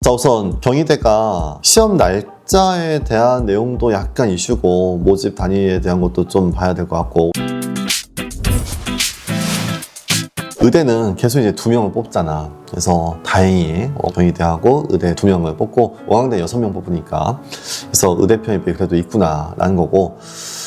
자, 우선 경희대가 시험 날짜에 대한 내용도 약간 이슈고 모집 단위에 대한 것도 좀 봐야 될 것 같고, 의대는 계속 이제 2명을 뽑잖아. 그래서 다행히 경희대하고 의대 2명을 뽑고 원광대 6명 뽑으니까, 그래서 의대 편입이 그래도 있구나 라는 거고,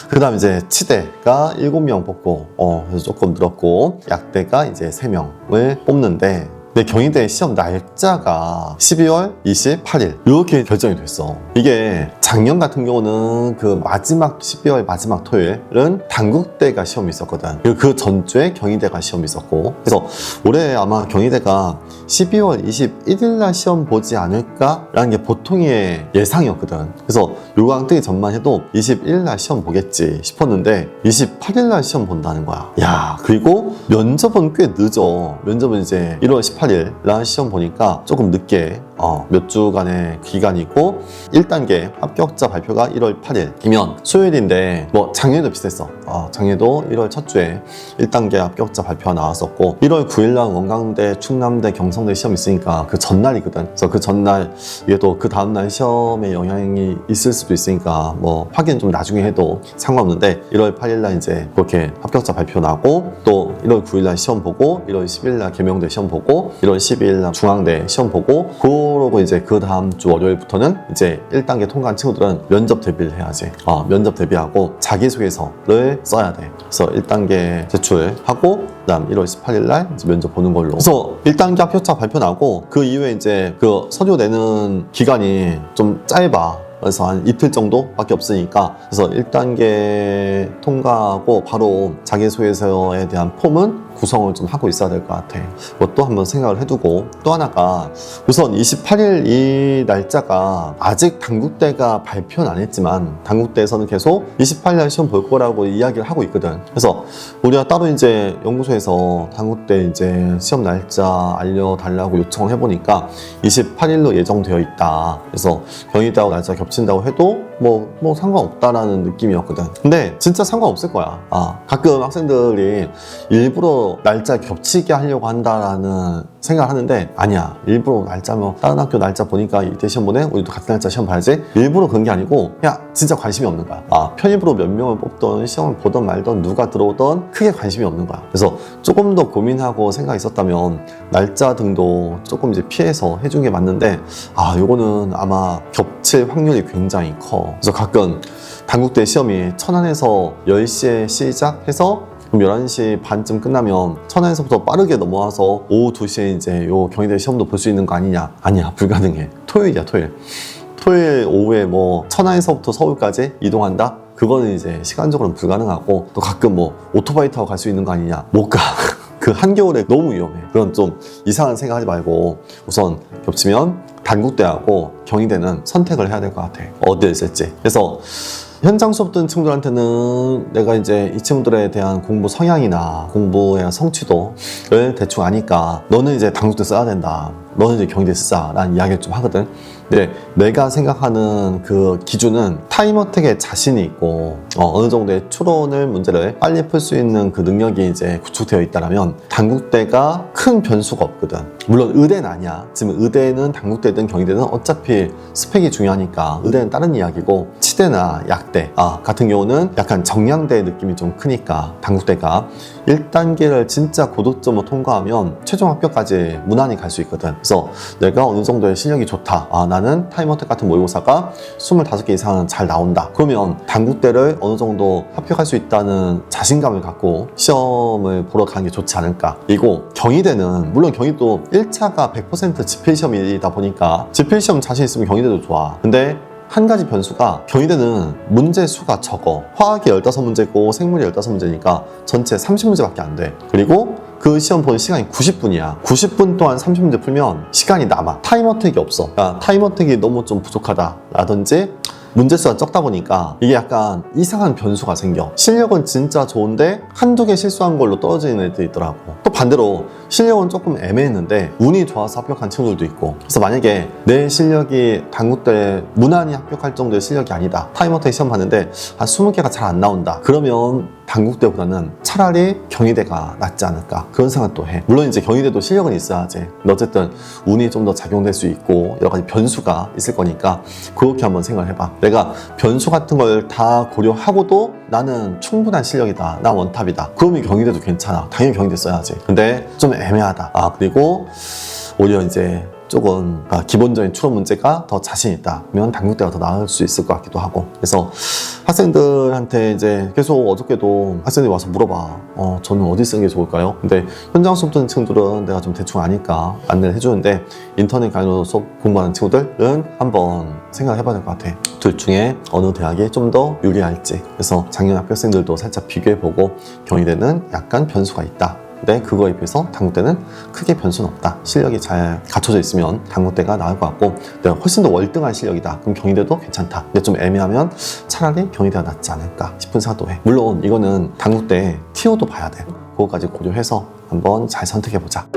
그 다음 이제 치대가 7명 뽑고 그래서 조금 늘었고, 약대가 이제 3명을 뽑는데, 근데 경희대 시험 날짜가 12월 28일 이렇게 결정이 됐어. 이게 작년 같은 경우는 그 마지막 12월 마지막 토요일은 단국대가 시험이 있었거든. 그리고 그 전주에 경희대가 시험이 있었고, 그래서 올해 아마 경희대가 12월 21일 날 시험 보지 않을까라는 게 보통의 예상이었거든. 그래서 요강 뜨기 전만 해도 21일 날 시험 보겠지 싶었는데 28일 날 시험 본다는 거야. 야, 그리고 면접은 꽤 늦어. 면접은 이제 1월 18일 날 시험 보니까 조금 늦게 몇 주간의 기간이고, 1단계 합격자 발표가 1월 8일이면 수요일인데, 뭐 작년에도 비슷했어. 작년에도 1월 첫 주에 1단계 합격자 발표가 나왔었고, 1월 9일날 원광대, 충남대, 경성대 시험 있으니까 그 전날이거든. 그래서 그 전날, 이게 또 그 다음날 시험에 영향이 있을 수도 있으니까 뭐 확인 좀 나중에 해도 상관없는데, 1월 8일날 이제 그렇게 합격자 발표 나고, 또 1월 9일날 시험 보고, 1월 10일날 계명대 시험 보고, 1월 12일날 중앙대 시험 보고, 그러고 이제 그 다음 주 월요일부터는 이제 1단계 통과한 친구들은 면접 대비를 해야지. 면접 대비하고 자기소개서를 써야 돼. 그래서 1단계 제출하고, 그 다음 1월 18일날 면접 보는 걸로. 그래서 1단계 합격자 발표 나고, 그 이후에 이제 그 서류 내는 기간이 좀 짧아. 그래서 한 이틀 정도밖에 없으니까, 그래서 1단계 통과하고 바로 자기소개서에 대한 폼은 구성을 좀 하고 있어야 될 것 같아. 그것도 한번 생각을 해두고, 또 하나가 우선 28일 이 날짜가 아직 단국대가 발표는 안 했지만 단국대에서는 계속 28일 시험 볼 거라고 이야기를 하고 있거든. 그래서 우리가 따로 이제 연구소에서 단국대 이제 시험 날짜 알려달라고 요청을 해보니까 28일로 예정되어 있다. 그래서 경희대하고 날짜 겹친다고 해도 뭐 상관없다라는 느낌이었거든. 근데 진짜 상관없을 거야. 가끔 학생들이 일부러 날짜 겹치게 하려고 한다라는 생각을 하는데, 아니야. 일부러 날짜 다른 학교 날짜 보니까 이때 시험 보네? 우리도 같은 날짜 시험 봐야지? 일부러 그런 게 아니고 그냥 진짜 관심이 없는 거야. 편입으로 몇 명을 뽑던, 시험을 보던 말던, 누가 들어오던 크게 관심이 없는 거야. 그래서 조금 더 고민하고 생각이 있었다면 날짜 등도 조금 이제 피해서 해준 게 맞는데, 요거는 아마 겹칠 확률이 굉장히 커. 그래서 가끔 단국대 시험이 천안에서 10시에 시작해서 그럼 11시 반쯤 끝나면 천안에서부터 빠르게 넘어와서 오후 2시에 이제 요 경희대 시험도 볼 수 있는 거 아니냐? 아니야, 불가능해. 토요일이야, 토요일 오후에 뭐 천안에서부터 서울까지 이동한다? 그거는 이제 시간적으로는 불가능하고, 또 가끔 뭐 오토바이 타고 갈 수 있는 거 아니냐? 못 가. 그 한겨울에 너무 위험해. 그런 좀 이상한 생각하지 말고, 우선 겹치면 단국대하고 경희대는 선택을 해야 될 것 같아. 어디를 쓸지. 그래서 현장 수업 듣는 친구들한테는 내가 이제 이 친구들에 대한 공부 성향이나 공부의 성취도를 대충 아니까, 너는 이제 단국대 써야 된다, 너는 이제 경희대 쓰자 라는 이야기를 좀 하거든. 근데 내가 생각하는 그 기준은 타임어택에 자신이 있고 어느 정도의 추론을 문제를 빨리 풀 수 있는 그 능력이 이제 구축되어 있다면 단국대가 큰 변수가 없거든. 물론 의대는 아니야. 지금 의대는 단국대든 경희대든 어차피 스펙이 중요하니까 의대는 다른 이야기고, 치대나 약대 같은 경우는 약간 정량대 느낌이 좀 크니까 단국대가 1단계를 진짜 고득점으로 통과하면 최종 합격까지 무난히 갈 수 있거든. 그래서 내가 어느 정도의 실력이 좋다, 나는 타임어택 같은 모의고사가 25개 이상은 잘 나온다, 그러면 단국대를 어느 정도 합격할 수 있다는 자신감을 갖고 시험을 보러 가는 게 좋지 않을까. 그리고 경희대는, 물론 경희도 1차가 100% 지필시험이다 보니까 지필시험 자신 있으면 경희대도 좋아. 근데 한 가지 변수가, 경희대는 문제 수가 적어. 화학이 15문제고 생물이 15문제니까 전체 30문제밖에 안 돼. 그리고 그 시험 보는 시간이 90분이야. 90분 동안 30문제 풀면 시간이 남아. 타임어택이 없어. 그러니까 타임어택이 너무 좀 부족하다 라든지 문제수가 적다 보니까 이게 약간 이상한 변수가 생겨. 실력은 진짜 좋은데 한두 개 실수한 걸로 떨어지는 애들이 있더라고. 또 반대로 실력은 조금 애매했는데 운이 좋아서 합격한 친구들도 있고, 그래서 만약에 내 실력이 당국대 무난히 합격할 정도의 실력이 아니다, 타임어택 시험 봤는데 한 20개가 잘 안 나온다, 그러면 당국대보다는 차라리 경희대가 낫지 않을까, 그런 생각도 해. 물론 이제 경희대도 실력은 있어야지. 근데 어쨌든 운이 좀 더 작용될 수 있고 여러 가지 변수가 있을 거니까 그렇게 한번 생각을 해봐. 내가 변수 같은 걸 다 고려하고도 나는 충분한 실력이다, 나 원탑이다, 그러면 경희대도 괜찮아. 당연히 경희대 써야지. 근데 좀 애매하다. 그리고 오히려 이제 조금 기본적인 추론 문제가 더 자신 있다, 그러면 당국대가 더 나을 수 있을 것 같기도 하고. 그래서 학생들한테 이제 계속 어저께도 학생들이 와서 물어봐. 저는 어디 쓰는 게 좋을까요? 근데 현장 수업 듣는 친구들은 내가 좀 대충 아니까 안내를 해주는데, 인터넷 강의로 수업 공부하는 친구들은 한번 생각을 해봐야 될 것 같아. 둘 중에 어느 대학이 좀 더 유리할지. 그래서 작년 합격생들도 살짝 비교해보고, 경희대는 약간 변수가 있다, 근데 그거에 비해서 당국대는 크게 변수는 없다, 실력이 잘 갖춰져 있으면 당국대가 나을 것 같고, 내가 훨씬 더 월등한 실력이다, 그럼 경희대도 괜찮다, 근데 좀 애매하면 차라리 경희대가 낫지 않을까 싶은 생각도 해. 물론 이거는 당국대 티오도 봐야 돼. 그거까지 고려해서 한번 잘 선택해보자.